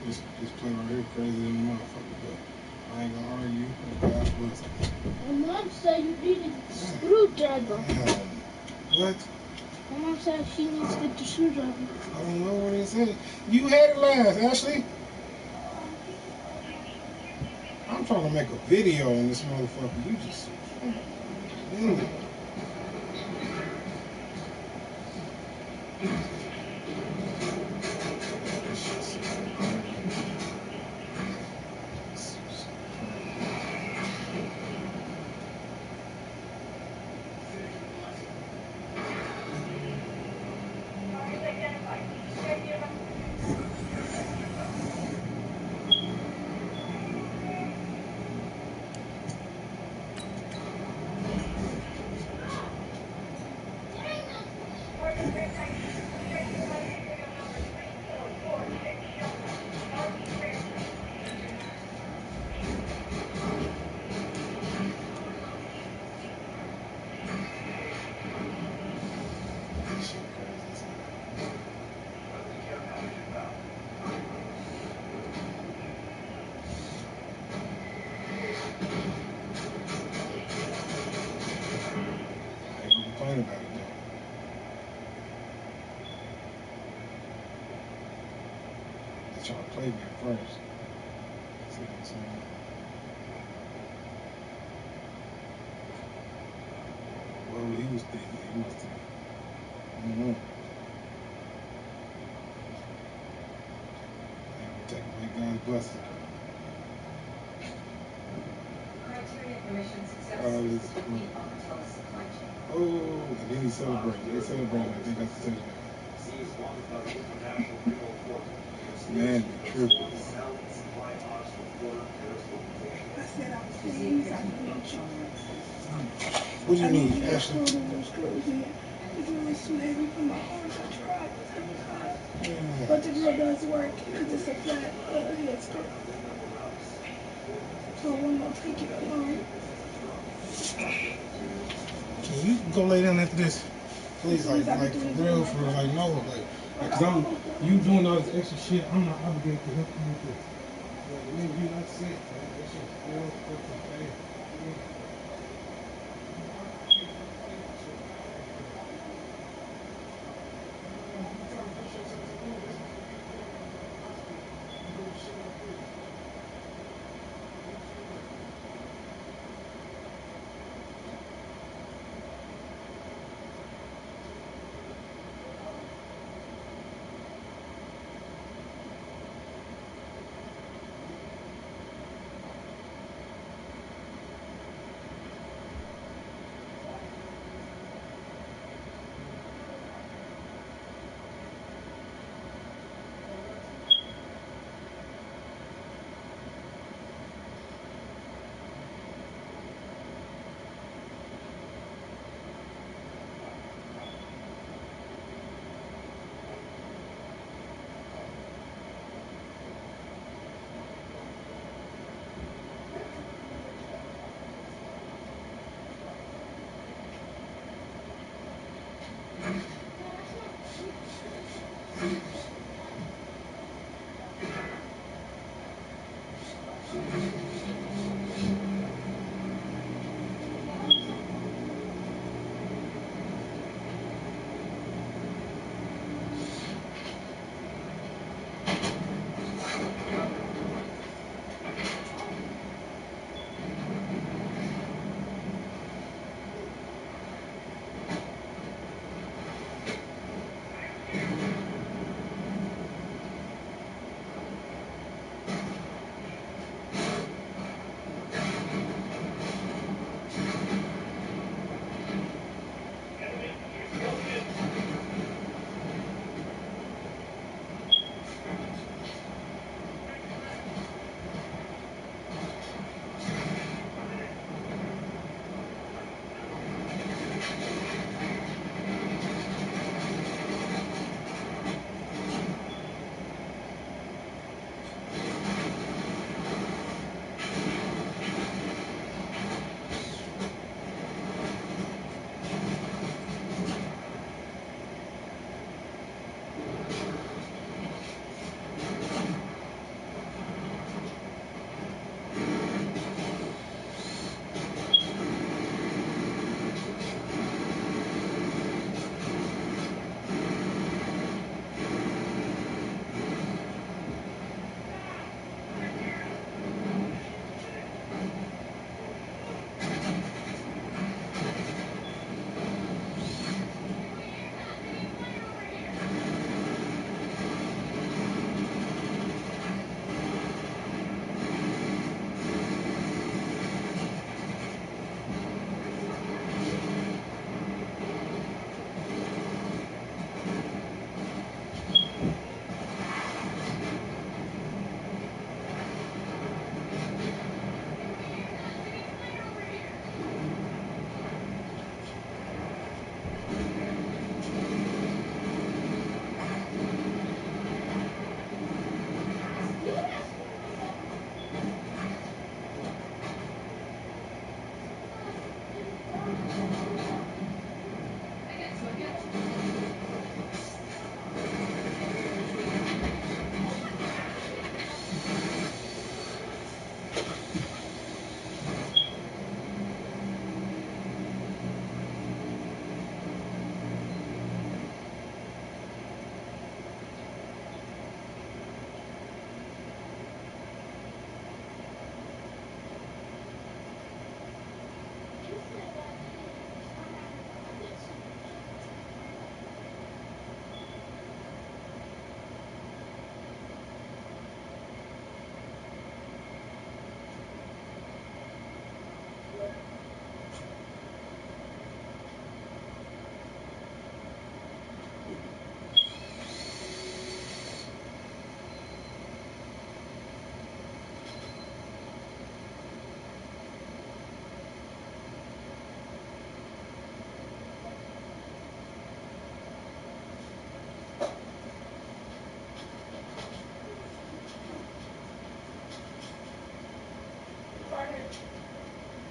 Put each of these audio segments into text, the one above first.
This play right here crazy than a motherfucker, but I ain't gonna argue. God's blessing. My mom said you need a screwdriver. What? My mom said she needs to get the screwdriver. I don't know what it said. You had it last, Ashley. I'm trying to make a video on this motherfucker. You just. About it though. They try to play me at first. See what I'm saying? Well, he was thinking. He must have. I don't know. I ain't protect my God's blessing. Criteria for mission success is to compete on the supply chain. Oh, and then he celebrated. They celebrated. I think that's the touchdown. Man, be tripping. I said I was pleased. I need you. What do you need, I Ashley? need those screws in it. The glue is too heavy for my arms. I tried. But the glue does work because it's a flat head screw. So I want to take it along. Can you go lay down after this? Please, like for real, like, no, cause you doing all this extra shit, I'm not obligated to help you with this. Like, you not sick, man. That shit's real fucking bad.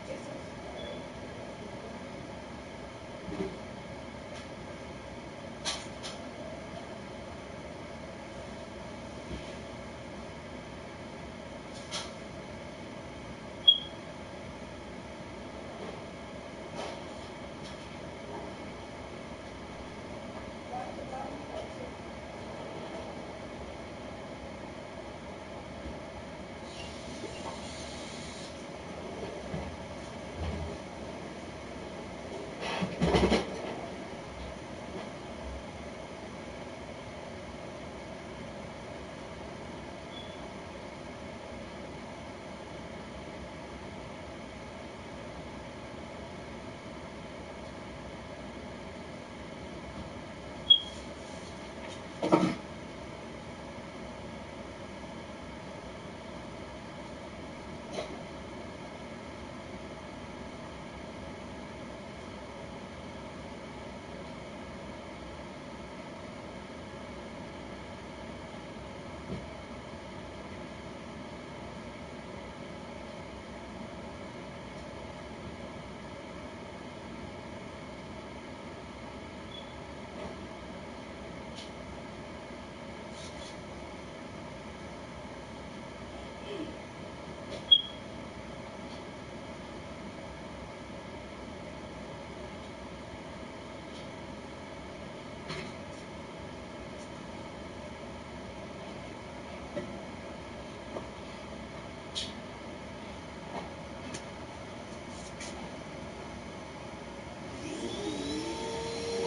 Guess I'm sorry. Why? Because I don't want to.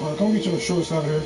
Alright, come get your shorts out of here.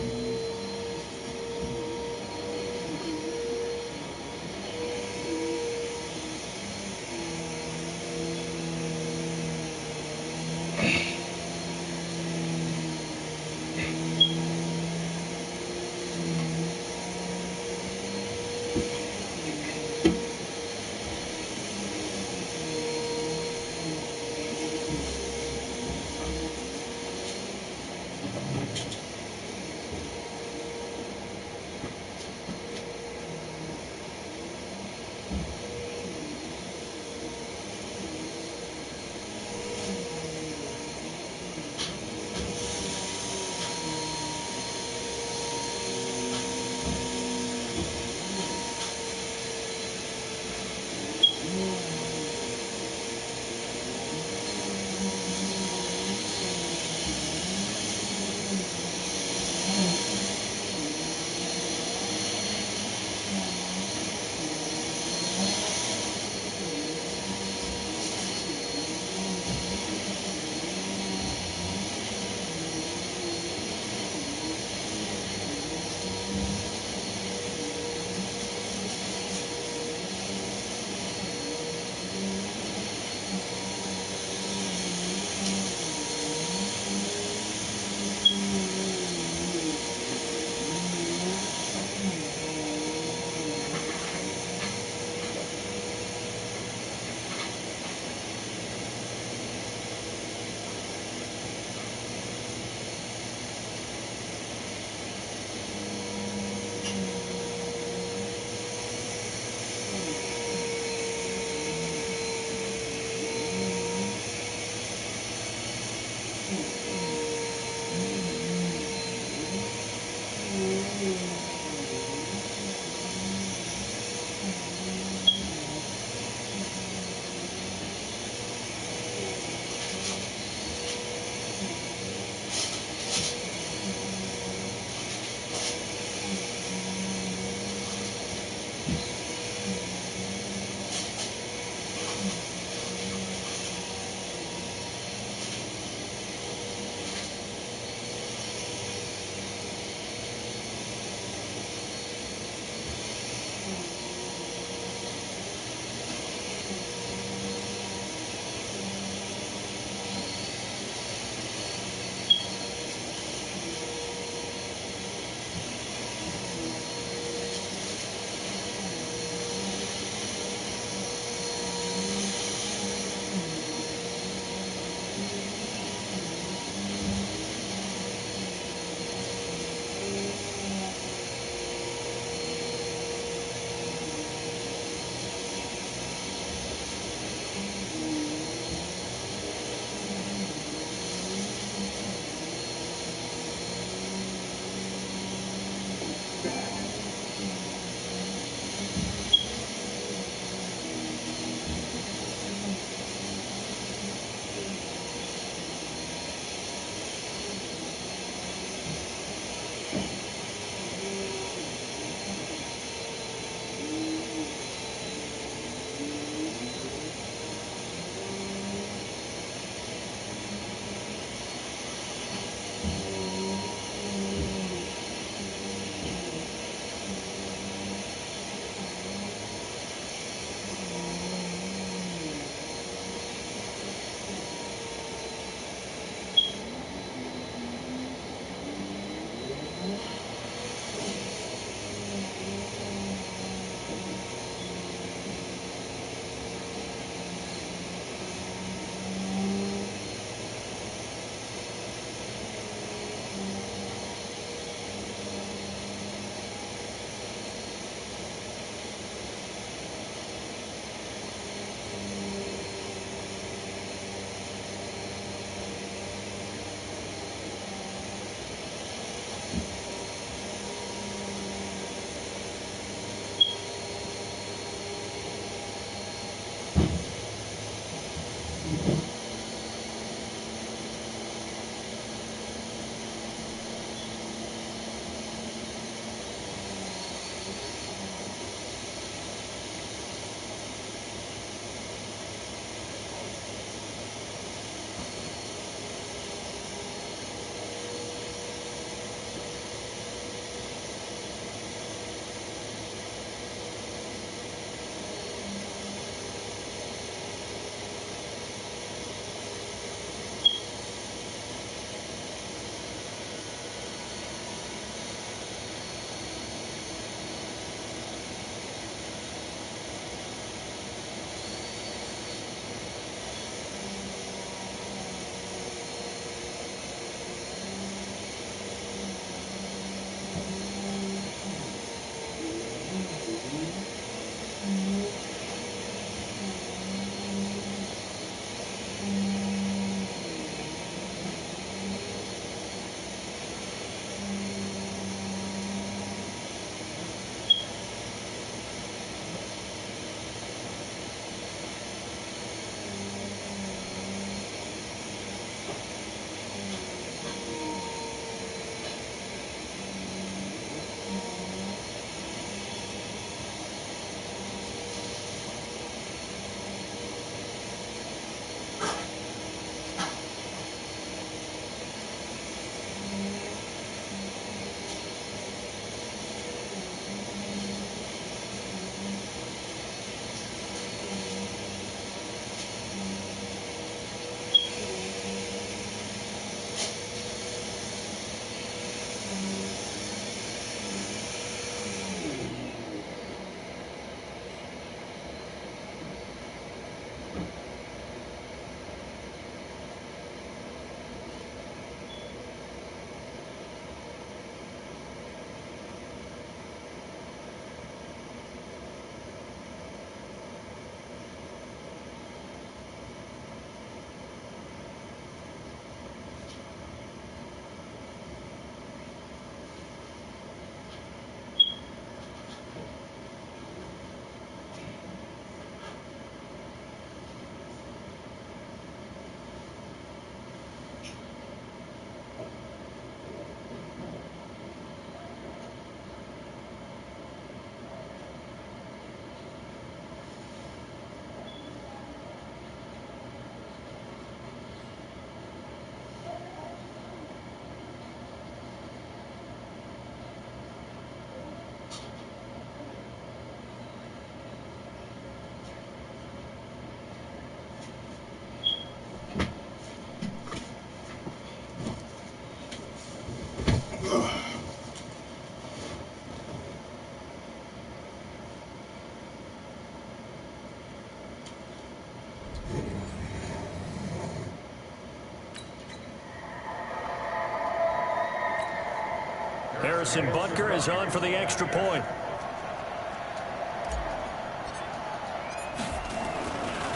Harrison Butker is on for the extra point.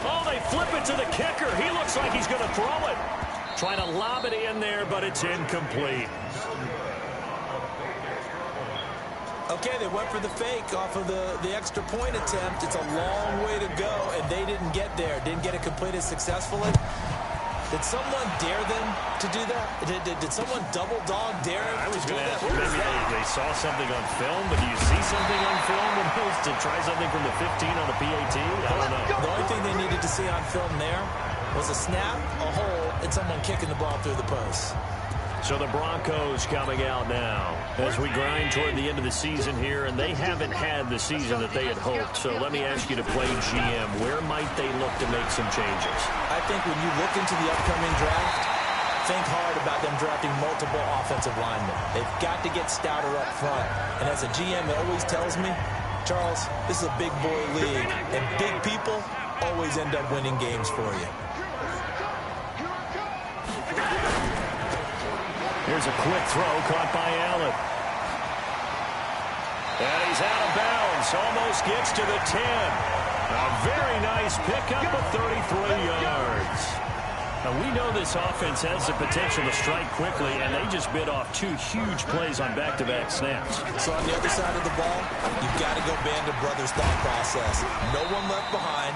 Oh, they flip it to the kicker. He looks like he's going to throw it. Trying to lob it in there, but it's incomplete. Okay, they went for the fake off of the extra point attempt. It's a long way to go, and they didn't get there. Didn't get it completed successfully. Did someone dare them to do that? Did someone double dog dare them? I was going to ask you, maybe they saw something on film, but do you see something on film to try something from the 15 on the PAT? I don't know. The only thing they needed to see on film there was a snap, a hole, and someone kicking the ball through the post. So the Broncos coming out now as we grind toward the end of the season here, and they haven't had the season that they had hoped. So let me ask you to play GM. Where might they look to make some changes? I think when you look into the upcoming draft, think hard about them drafting multiple offensive linemen. They've got to get stouter up front. And as a GM, it always tells me, Charles, this is a big boy league, and big people always end up winning games for you. Here's a quick throw caught by Allen. And he's out of bounds. Almost gets to the 10. A very nice pickup of 33 yards. Now, we know this offense has the potential to strike quickly, and they just bit off 2 huge plays on back-to-back snaps. So on the other side of the ball, you've got to go band of brothers thought process. No one left behind.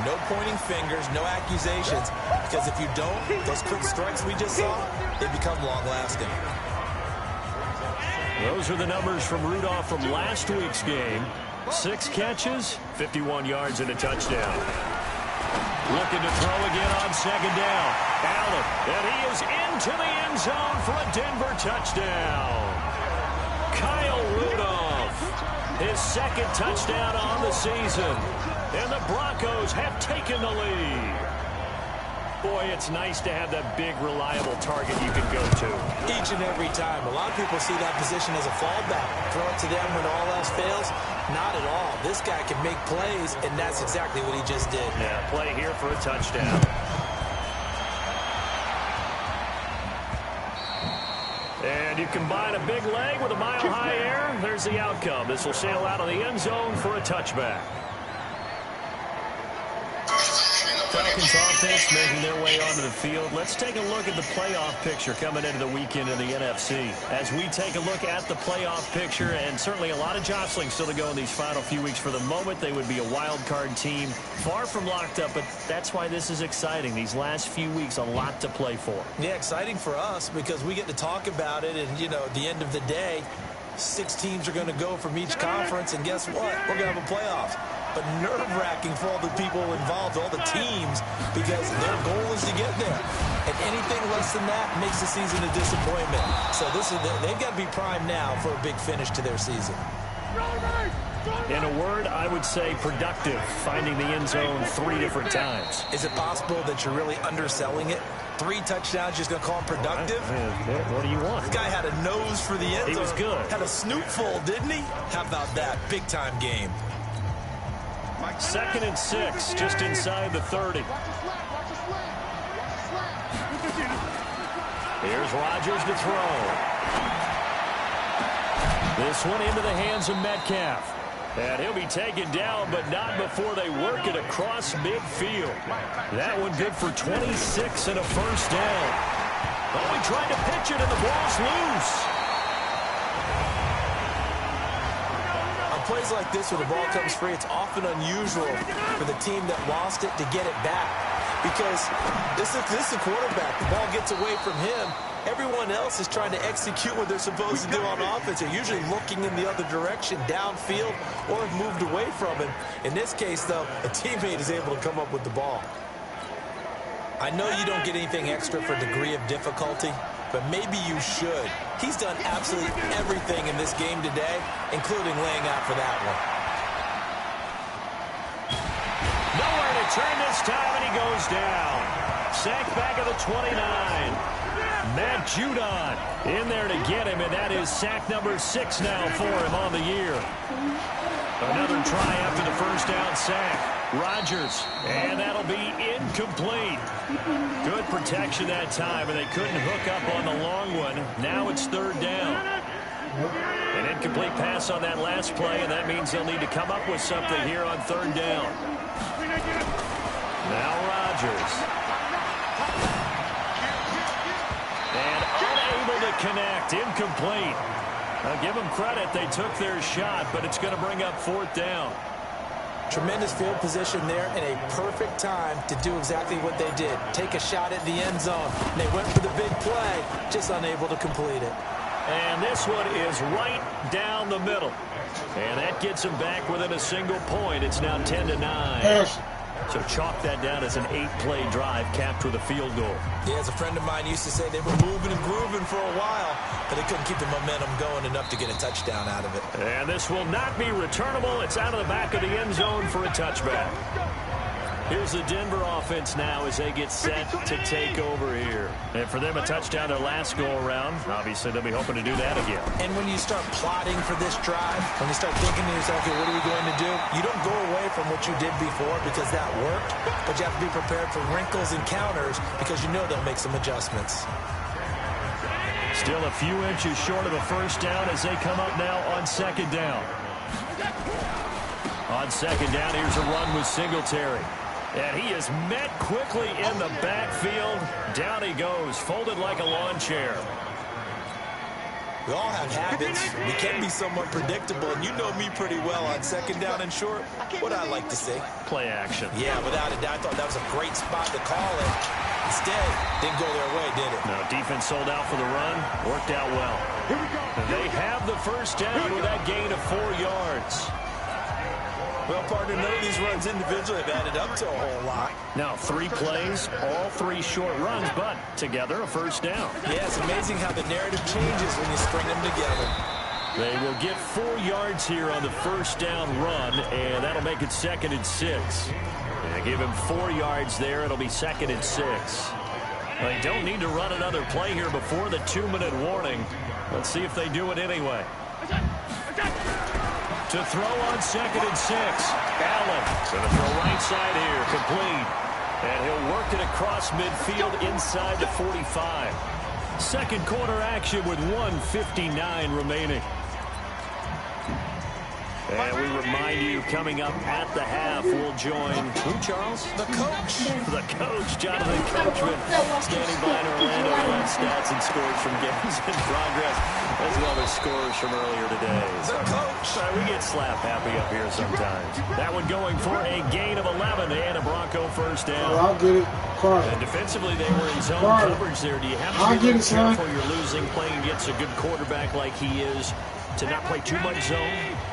No pointing fingers, no accusations, because if you don't, those quick strikes we just saw, they become long-lasting. Those are the numbers from Rudolph from last week's game. 6 catches, 51 yards, and a touchdown. Looking to throw again on second down. Allen, and he is into the end zone for a Denver touchdown. Kyle Rudolph, his second touchdown on the season. And the Broncos have taken the lead. Boy, it's nice to have that big, reliable target you can go to. Each and every time. A lot of people see that position as a fallback. Throw it to them when all else fails. Not at all. This guy can make plays, and that's exactly what he just did. Yeah, play here for a touchdown. And you combine a big leg with a mile-high air. There's the outcome. This will sail out of the end zone for a touchback. Falcons offense making their way onto the field. Let's take a look at the playoff picture coming into the weekend in the NFC. As we take a look at the playoff picture, and certainly a lot of jostling still to go in these final few weeks. For the moment, they would be a wild card team, far from locked up, but that's why this is exciting. These last few weeks, a lot to play for. Yeah, exciting for us because we get to talk about it, and, you know, at the end of the day, 6 teams are going to go from each conference, and guess what? We're going to have a playoffs. But nerve-wracking for all the people involved, all the teams, because their goal is to get there. And anything less than that makes the season a disappointment. So they've got to be primed now for a big finish to their season. In a word, I would say productive, finding the end zone 3 different times. Is it possible that you're really underselling it? 3 touchdowns, just going to call him productive? What do you want? This guy had a nose for the end zone. He was good. Had a snoot full, didn't he? How about that? Big-time game. 2nd and 6, just inside the 30. Here's Rodgers to throw. This one into the hands of Metcalf. And he'll be taken down, but not before they work it across midfield. That one good for 26 and a first down. Oh, he tried to pitch it, and the ball's loose. Plays like this where the ball comes free, it's often unusual for the team that lost it to get it back, because this is a quarterback. The ball gets away from him. Everyone else is trying to execute what they're supposed to do on offense. They're usually looking in the other direction, downfield, or have moved away from him. In this case, though, a teammate is able to come up with the ball. I know you don't get anything extra for degree of difficulty, but maybe you should. He's done absolutely everything in this game today, including laying out for that one. Nowhere to turn this time, and he goes down. Sacked back at the 29. Matt Judon in there to get him, and that is sack number 6 now for him on the year. Another try after the first down sack. Rodgers, and that'll be incomplete. Good protection that time, and they couldn't hook up on the long one. Now it's 3rd down. An incomplete pass on that last play, and that means they'll need to come up with something here on third down. Now Rodgers. And unable to connect. Incomplete. I'll give them credit. They took their shot, but it's going to bring up fourth down. Tremendous field position there and a perfect time to do exactly what they did. Take a shot at the end zone. And they went for the big play, just unable to complete it. And this one is right down the middle. And that gets them back within a single point. It's now 10-9. Yes. So chalk that down as an 8-play drive capped with a field goal. Yeah, as a friend of mine used to say, they were moving and grooving for a while, but they couldn't keep the momentum going enough to get a touchdown out of it. And this will not be returnable. It's out of the back of the end zone for a touchback. Here's the Denver offense now as they get set to take over here. And for them, a touchdown their last go-around. Obviously, they'll be hoping to do that again. And when you start plotting for this drive, when you start thinking to yourself, okay, what are we going to do? You don't go away from what you did before because that worked, but you have to be prepared for wrinkles and counters because you know they'll make some adjustments. Still a few inches short of a first down as they come up now on second down. On second down, here's a run with Singletary. And he is met quickly in the backfield. Down he goes, folded like a lawn chair. We all have habits. We can be somewhat predictable, and you know me pretty well on second down and short. What I like to see. Play action. Yeah, without a doubt, I thought that was a great spot to call it. Instead, didn't go their way, did it? No, defense sold out for the run. Worked out well. They have the first down with that gain of 4 yards. Well, partner, none of these runs individually have added up to a whole lot. Now, 3 plays, all 3 short runs, but together a first down. Yeah, it's amazing how the narrative changes when you string them together. They will get 4 yards here on the first down run, and that'll make it 2nd and 6. They give him 4 yards there. It'll be 2nd and 6. They don't need to run another play here before the 2-minute warning. Let's see if they do it anyway. To throw on 2nd and 6. Allen going to throw right side here, complete. And he'll work it across midfield inside the 45. Second quarter action with 1:59 remaining. And we remind you, coming up at the half, we'll join who, Charles? The coach. The coach, Jonathan Coachman, standing by in Orlando with stats and scores from games in progress, as well as scores from earlier today. The coach. We get slap happy up here sometimes. That one going for a gain of 11 and a Bronco first down. I'll get it. Carter. And defensively, they were in zone coverage there. Do you have to be careful you're losing, playing against a good quarterback like he is, to not play too much zone?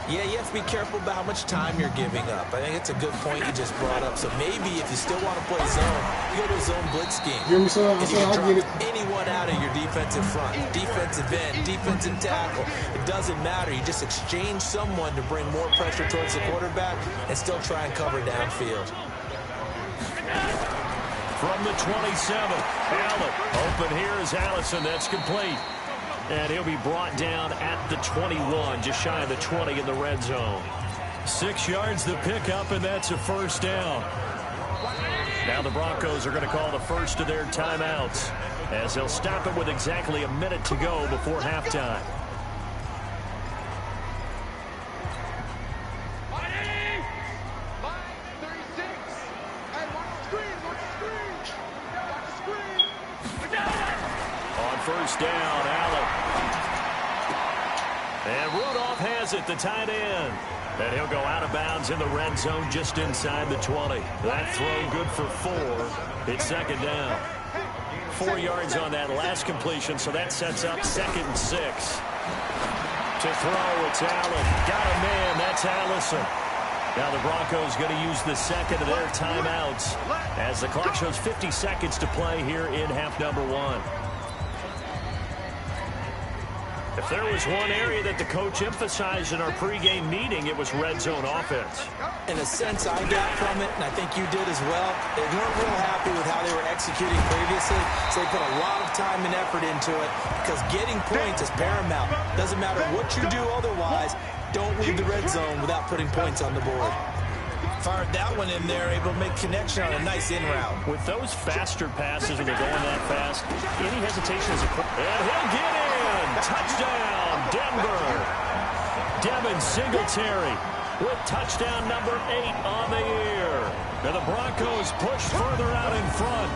Yeah, you have to be careful about how much time you're giving up. I think it's a good point you just brought up. So maybe if you still want to play zone, you go to a zone blitz scheme. You hear me, son? I said I'll get it. Anyone out of your defensive front, defensive end, defensive tackle, it doesn't matter. You just exchange someone to bring more pressure towards the quarterback and still try and cover downfield. From the 27, Allen. Open here is Allison. That's complete. And he'll be brought down at the 21, just shy of the 20 in the red zone. 6 yards the pickup, and that's a first down. Now the Broncos are going to call the first of their timeouts, as they'll stop it with exactly a minute to go before halftime. First down, Allen. And Rudolph has it, the tight end. And he'll go out of bounds in the red zone just inside the 20. That throw good for 4. It's second down. 4 yards on that last completion, so that sets up 2nd and 6. To throw, it's Allen. Got a man, that's Allison. Now the Broncos going to use the second of their timeouts as the clock shows 50 seconds to play here in half number 1. If there was one area that the coach emphasized in our pregame meeting, it was red zone offense. In a sense, I got from it, and I think you did as well, they weren't real happy with how they were executing previously, so they put a lot of time and effort into it because getting points is paramount. Doesn't matter what you do otherwise, don't leave the red zone without putting points on the board. Fired that one in there, able to make connection on a nice in route. With those faster passes when they're going that fast, any hesitation is a... And he'll get in! Touchdown! touchdown, Denver. Devin Singletary with touchdown number 8 on the year. And the Broncos push further out in front.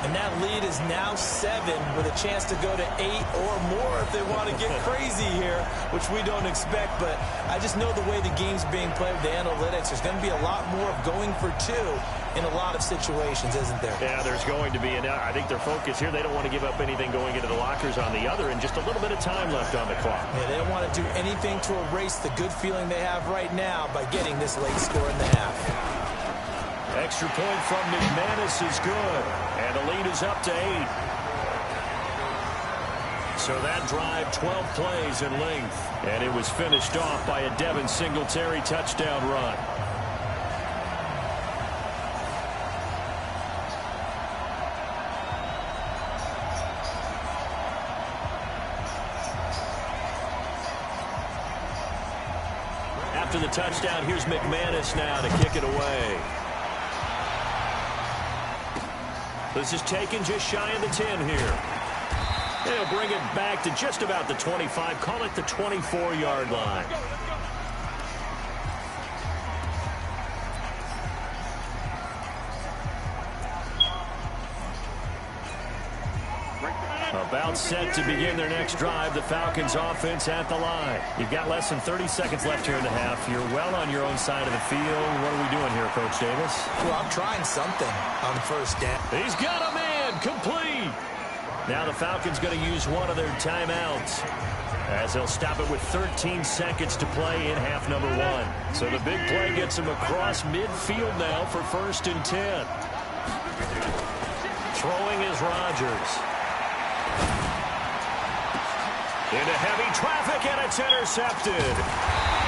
And that lead is now 7 with a chance to go to 8 or more if they want to get crazy here, which we don't expect. But I just know the way the game's being played with the analytics, there's going to be a lot more of going for 2 in a lot of situations, isn't there? Yeah, there's going to be. And I think their focus here, they don't want to give up anything going into the lockers on the other, and just a little bit of time left on the clock. Yeah, they don't want to do anything to erase the good feeling they have right now by getting this late score in the half. Extra point from Mcginnis is good. And the lead is up to 8. So that drive, 12 plays in length. And it was finished off by a Devin Singletary touchdown run. After the touchdown, here's Mcginnis now to kick it away. This is taken just shy of the 10 here. They'll bring it back to just about the 25. Call it the 24-yard line. About set to begin their next drive. The Falcons offense at the line. You've got less than 30 seconds left here in the half. You're well on your own side of the field. What are we doing here, Coach Davis? Well, I'm trying something on first down. He's got a man complete. Now the Falcons going to use one of their timeouts, as they'll stop it with 13 seconds to play in half number 1. So the big play gets them across midfield now for 1st and 10. Throwing is Rodgers. Into heavy traffic, and it's intercepted.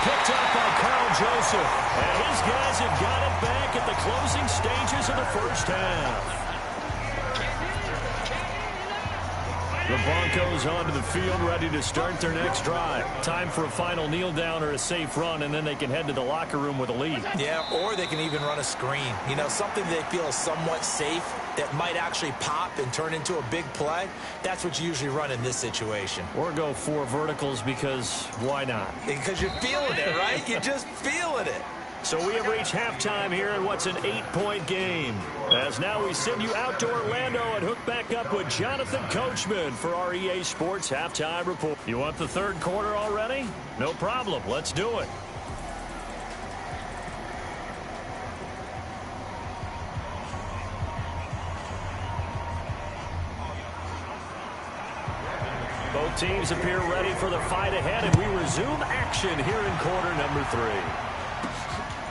Picked up by Carl Joseph. And his guys have got it back at the closing stages of the first half. The Broncos onto the field, ready to start their next drive. Time for a final kneel down or a safe run, and then they can head to the locker room with a lead. Yeah, or they can even run a screen. You know, something they feel is somewhat safe that might actually pop and turn into a big play. That's what you usually run in this situation. Or go 4 verticals, because why not? Because you're feeling it, right? You're just feeling it. So we have reached halftime here in what's an 8-point game. As now we send you out to Orlando and hook back up with Jonathan Coachman for our EA Sports Halftime Report. You want the third quarter already? No problem. Let's do it. Both teams appear ready for the fight ahead, and we resume action here in quarter number 3.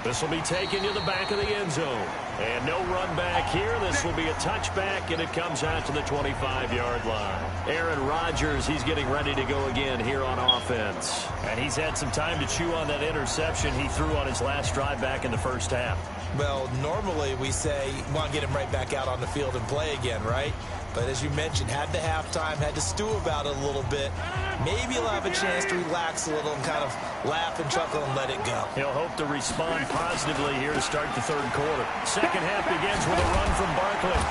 This will be taken to the back of the end zone. And no run back here. This will be a touchback, and it comes out to the 25-yard line. Aaron Rodgers, he's getting ready to go again here on offense. And he's had some time to chew on that interception he threw on his last drive back in the first half. Well, normally we say, want to get him right back out on the field and play again, right? But as you mentioned, had the halftime, had to stew about it a little bit. Maybe he'll have a chance to relax a little and kind of laugh and chuckle and let it go. He'll hope to respond positively here to start the third quarter. Second half begins with a run from Barkley.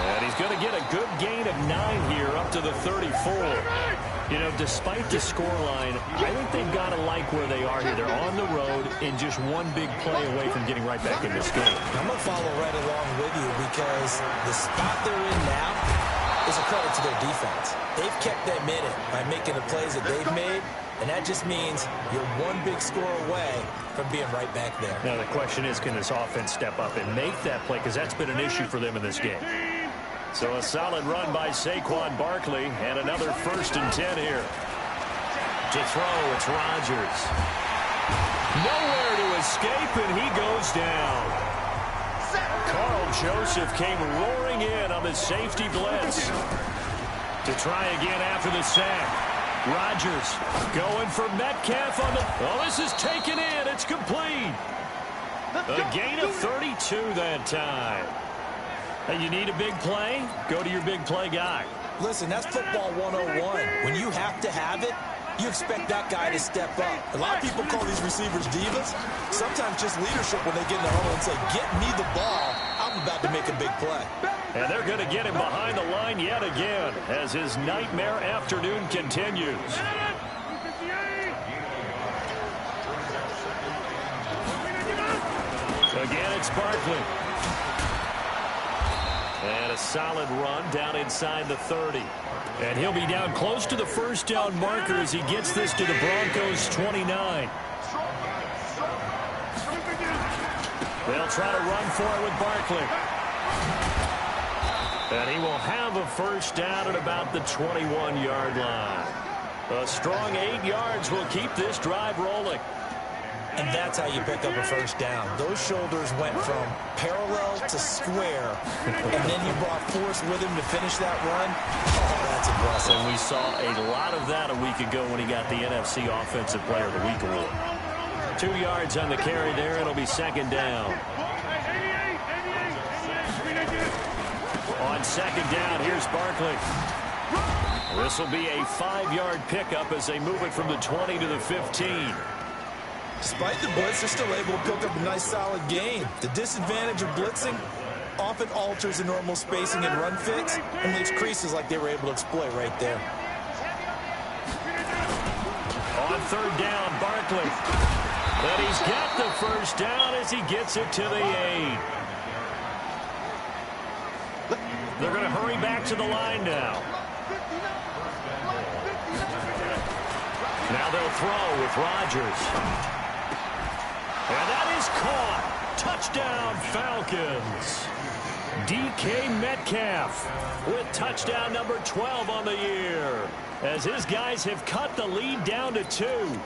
And he's going to get a good gain of 9 here up to the 34. You know, despite the scoreline, I think they've got to like where they are here. They're on the road and just one big play away from getting right back in this game. I'm going to follow right along with you because the spot they're in now is a credit to their defense. They've kept them in it by making the plays that they've made, and that just means you're one big score away from being right back there. Now, the question is, can this offense step up and make that play? Because that's been an issue for them in this game. So a solid run by Saquon Barkley, and another 1st and 10 here. To throw, it's Rodgers. Nowhere to escape, and he goes down. Carl Joseph came roaring in on the safety blitz. To try again after the sack. Rodgers going for Metcalf on the... Oh, this is taken in. It's complete. A gain of 32 that time. Hey, you need a big play? Go to your big play guy. Listen, that's football 101. When you have to have it, you expect that guy to step up. A lot of people call these receivers divas. Sometimes just leadership when they get in the huddle and say, get me the ball. I'm about to make a big play. And they're going to get him behind the line yet again as his nightmare afternoon continues. Again, it's Barkley. And a solid run down inside the 30. And he'll be down close to the first down marker as he gets this to the Broncos' 29. They'll try to run for it with Barkley. And he will have a first down at about the 21-yard line. A strong 8 yards will keep this drive rolling. And that's how you pick up a first down. Those shoulders went from parallel to square, and then he brought force with him to finish that run. Oh, that's impressive. And we saw a lot of that a week ago when he got the NFC Offensive Player of the Week award. 2 yards on the carry there. It'll be second down. On second down, here's Barkley. This will be a 5-yard pickup as they move it from the 20 to the 15. Despite the blitz, they're still able to pick up a nice, solid gain. The disadvantage of blitzing often alters the normal spacing and run fits and leaves creases like they were able to exploit right there. On third down, Barkley. But he's got the first down as he gets it to the 8. They're going to hurry back to the line now. Now they'll throw with Rodgers. And that is caught. Touchdown, Falcons. DK Metcalf with touchdown number 12 on the year, as his guys have cut the lead down to 2.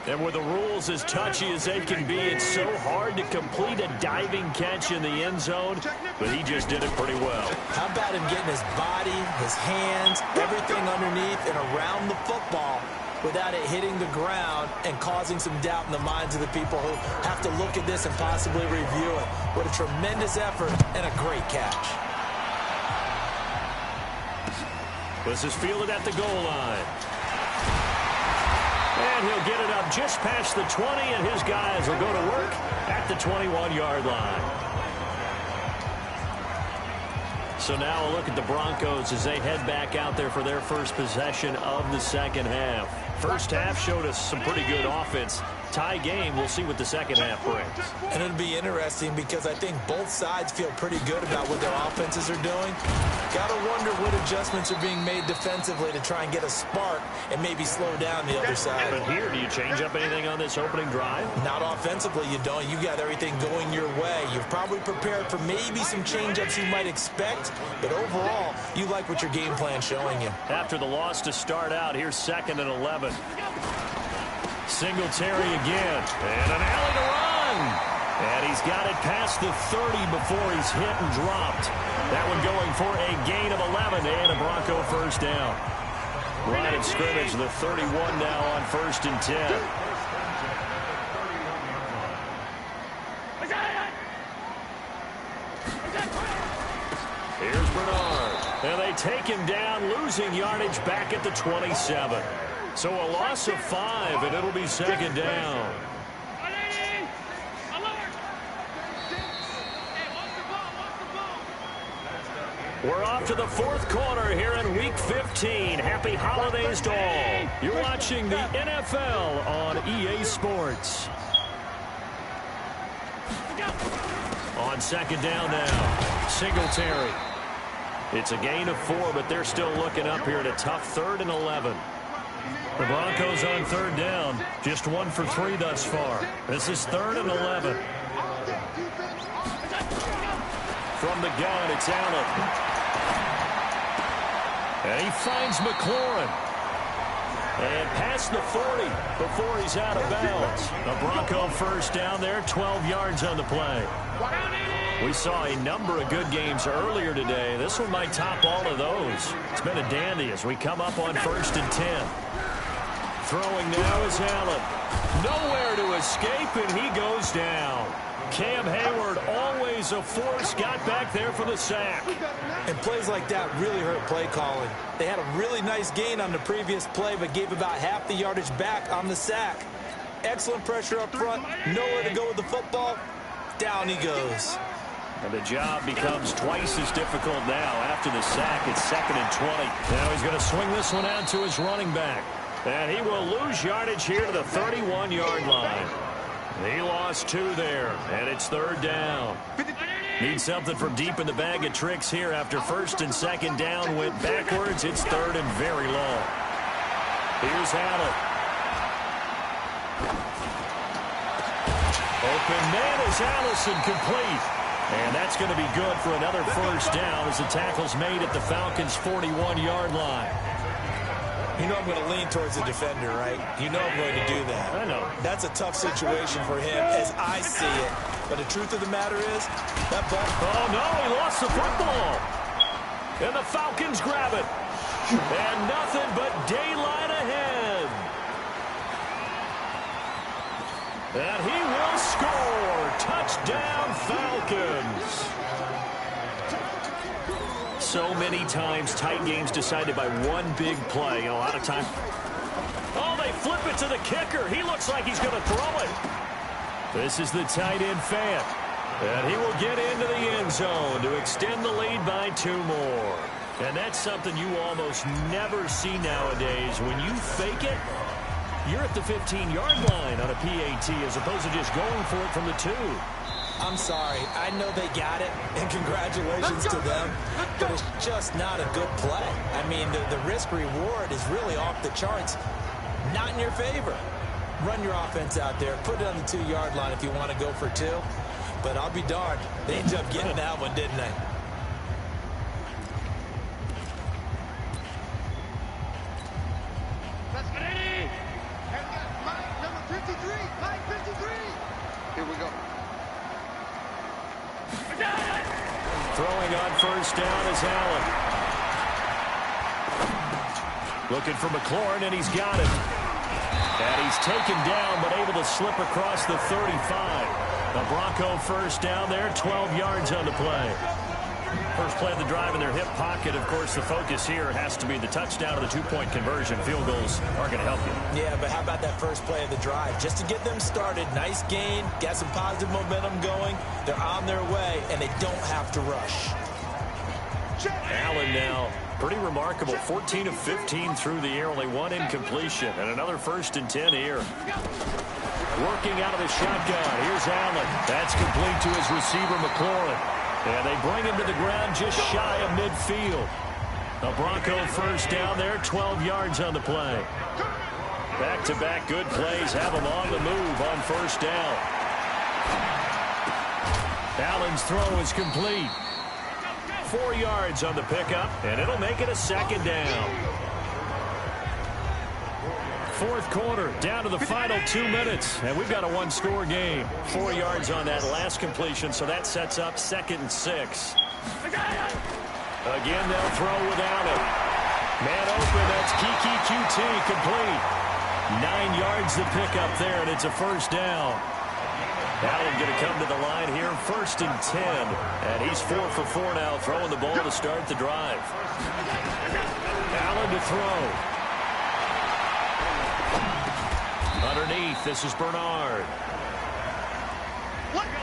And with the rules as touchy as they can be, it's so hard to complete a diving catch in the end zone, but he just did it pretty well. How about him getting his body, his hands, everything underneath and around the football without it hitting the ground and causing some doubt in the minds of the people who have to look at this and possibly review it. What a tremendous effort and a great catch. This is fielded at the goal line. And he'll get it up just past the 20, and his guys will go to work at the 21-yard line. So now a look at the Broncos as they head back out there for their first possession of the second half. First half showed us some pretty good offense. Tie game, we'll see what the second half brings. And it'll be interesting because I think both sides feel pretty good about what their offenses are doing. Gotta wonder what adjustments are being made defensively to try and get a spark and maybe slow down the other side. But here, do you change up anything on this opening drive? Not offensively, you don't. You got everything going your way. You've probably prepared for maybe some change-ups you might expect, but overall, you like what your game plan's showing you. After the loss to start out, here's 2nd and 11. Singletary again, and an alley to run. And he's got it past the 30 before he's hit and dropped. That one going for a gain of 11 and a Bronco first down. Line of scrimmage, the 31 now on 1st and 10. Here's Bernard. And they take him down, losing yardage back at the 27. So a loss of 5, and it'll be second down. We're off to the 4th quarter here in Week 15. Happy holidays to all. You're watching the NFL on EA Sports. On second down now, Singletary. It's a gain of 4, but they're still looking up here at a tough 3rd and 11. The Broncos on 3rd down, just 1 for 3 thus far. This is 3rd and 11. From the gun, it's Allen. And he finds McLaurin. And past the 40 before he's out of bounds. A Bronco first down there, 12 yards on the play. We saw a number of good games earlier today. This one might top all of those. It's been a dandy as we come up on 1st and 10. Throwing now is Allen. Nowhere to escape, and he goes down. Cam Hayward, always a force, got back there for the sack. And plays like that really hurt play calling. They had a really nice gain on the previous play, but gave about half the yardage back on the sack. Excellent pressure up front, nowhere to go with the football. Down he goes. And the job becomes twice as difficult now after the sack. It's 2nd and 20. Now he's going to swing this one out to his running back. And he will lose yardage here to the 31-yard line. He lost 2 there, and it's 3rd down. Need something from deep in the bag of tricks here after 1st and 2nd down went backwards. It's 3rd and very long. Here's Allen. Open man is Allison, complete. And that's going to be good for another 1st down as the tackle's made at the Falcons' 41-yard line. You know I'm going to lean towards the defender, right? You know I'm going to do that. I know. That's a tough situation for him as I see it. But the truth of the matter is, that ball... Oh, no, he lost the football. And the Falcons grab it. And nothing but daylight ahead. And he will score. Touchdown, Falcons. So many times, tight games decided by one big play. A lot of time. Oh, they flip it to the kicker. He looks like he's going to throw it. This is the tight end Fant. And he will get into the end zone to extend the lead by 2 more. And that's something you almost never see nowadays. When you fake it, you're at the 15-yard line on a PAT as opposed to just going for it from the 2. I'm sorry. I know they got it, and congratulations to them, but it's just not a good play. I mean, the risk-reward is really off the charts. Not in your favor. Run your offense out there. Put it on the 2-yard line if you want to go for 2. But I'll be darned. They ended up getting that one, didn't they? Here we go. Throwing on 1st down is Allen. Looking for McLaurin, and he's got him. And he's taken down, but able to slip across the 35. The Bronco 1st down there, 12 yards on the play. First play of the drive in their hip pocket. Of course, the focus here has to be the touchdown of the 2-point conversion. Field goals are going to help you. Yeah, but how about that first play of the drive? Just to get them started, nice gain, got some positive momentum going. They're on their way, and they don't have to rush. Allen now, pretty remarkable. 14 of 15 through the air, only 1 incompletion. And another 1st and 10 here. Working out of the shotgun. Here's Allen. That's complete to his receiver, McLaurin. And they bring him to the ground just shy of midfield. The Bronco 1st down there, 12 yards on the play. Back-to-back good plays have him on the move on 1st down. Allen's throw is complete. 4 yards on the pickup, and it'll make it a 2nd down. 4th quarter, down to the final 2 minutes, and we've got a 1-score game. 4 yards on that last completion, so that sets up 2nd and 6. Again, they'll throw without it. Man open, that's Kiki QT, complete. 9 yards to pick up there, and it's a 1st down. Allen going to come to the line here, 1st and 10. And he's 4 for 4 now, throwing the ball to start the drive. Allen to throw. Underneath, this is Bernard.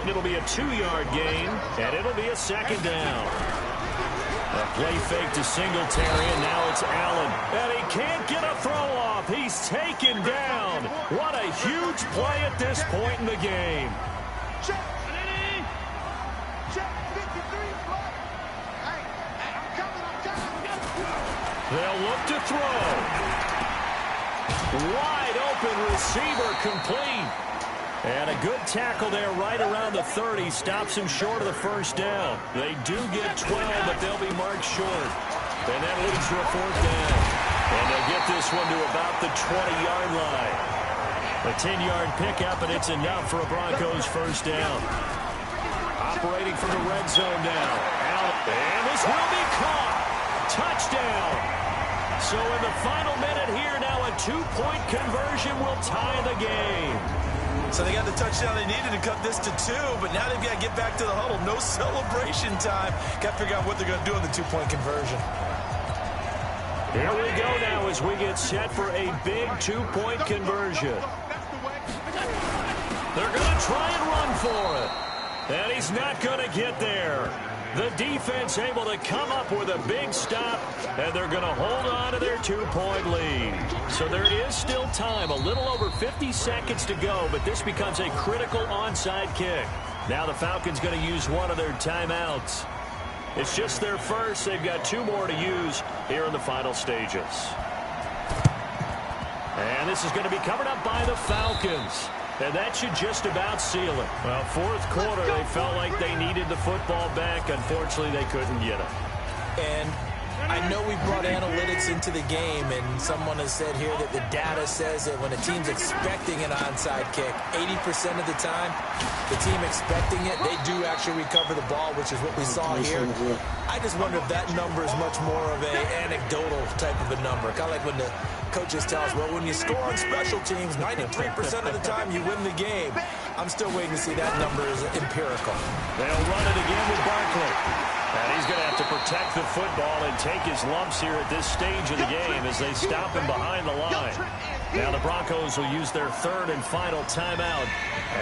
It'll be a 2-yard gain, and it'll be a 2nd down. A play fake to Singletary, and now it's Allen. And he can't get a throw off. He's taken down. What a huge play at this point in the game. They'll look to throw. Wide open receiver, complete. And a good tackle there right around the 30. Stops him short of the 1st down. They do get 12, but they'll be marked short. And that leads to a 4th down. And they'll get this one to about the 20-yard line. A 10-yard pickup, and it's enough for a Broncos 1st down. Operating from the red zone now. And this will be caught. Touchdown. So in the final minute here, now a 2-point conversion will tie the game. So they got the touchdown they needed to cut this to 2, but now they've got to get back to the huddle. No celebration time. Got to figure out what they're going to do in the 2-point conversion. Here we go now as we get set for a big 2-point conversion. They're going to try and run for it. And he's not going to get there. The defense able to come up with a big stop, and they're going to hold on to their 2-point lead. So there is still time, a little over 50 seconds to go, but this becomes a critical onside kick. Now the Falcons going to use one of their timeouts. It's just their first. They've got 2 more to use here in the final stages. And this is going to be covered up by the Falcons. And that should just about seal it. Well, fourth quarter, they felt like they needed the football back. Unfortunately, they couldn't get it. And I know we brought analytics into the game, and someone has said here that the data says that when a team's expecting an onside kick, 80% of the time, the team expecting it, they do actually recover the ball, which is what we saw here. I just wonder if that number is much more of an anecdotal type of a number. Kind of like when the coaches tell us, well, when you score on special teams, 93% of the time you win the game. I'm still waiting to see that number is empirical. They'll run it again with Barkley. And he's going to have to protect the football and take his lumps here at this stage of the game as they stop him behind the line. Now the Broncos will use their 3rd and final timeout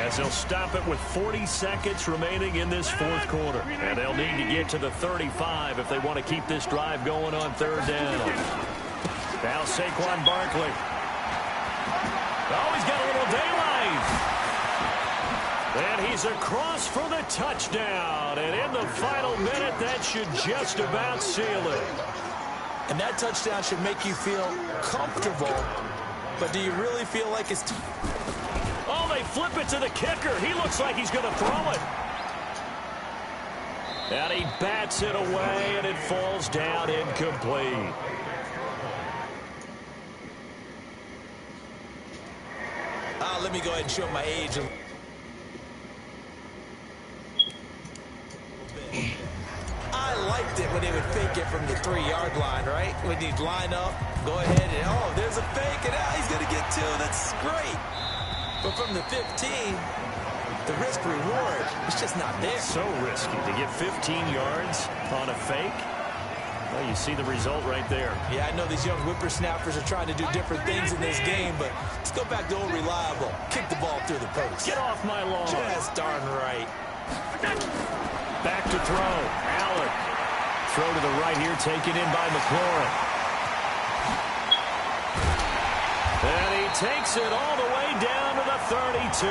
as they'll stop it with 40 seconds remaining in this fourth quarter. And they'll need to get to the 35 if they want to keep this drive going on 3rd down. Now Saquon Barkley. Oh, he's got a little daylight. And he's across for the touchdown. And in the final minute, that should just about seal it. And that touchdown should make you feel comfortable. But do you really feel like it's... Oh, they flip it to the kicker. He looks like he's going to throw it. And he bats it away, and it falls down incomplete. Let me go ahead and show my age. I liked it when they would fake it from the 3-yard line, right? When you'd line up, go ahead, and oh, there's a fake, and now he's going to get 2. That's great. But from the 15, the risk-reward is just not there. So risky to get 15 yards on a fake. Well, you see the result right there. Yeah, I know these young whippersnappers are trying to do different things in this game, but let's go back to old reliable. Kick the ball through the post. Get off my lawn. Just darn right. Back to throw. Allen. Throw to the right here, taken in by McLaurin. And he takes it all the way down to the 32.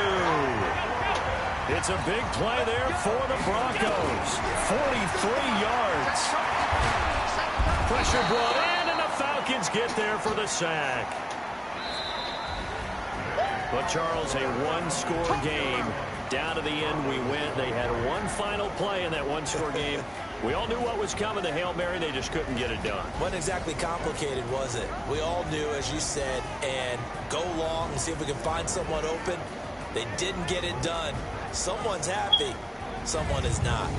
It's a big play there for the Broncos. 43 yards. Pressure brought in, and the Falcons get there for the sack. But, Charles, a one-score game. Down to the end, we went. They had one final play in that one-score game. We all knew what was coming, the Hail Mary. They just couldn't get it done. Wasn't exactly complicated, was it? We all knew, as you said, and go long and see if we can find someone open. They didn't get it done. Someone's happy. Someone is not.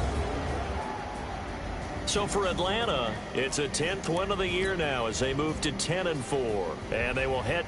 So for Atlanta, it's a 10th win of the year now as they move to 10-4. And they will head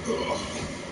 Ugh.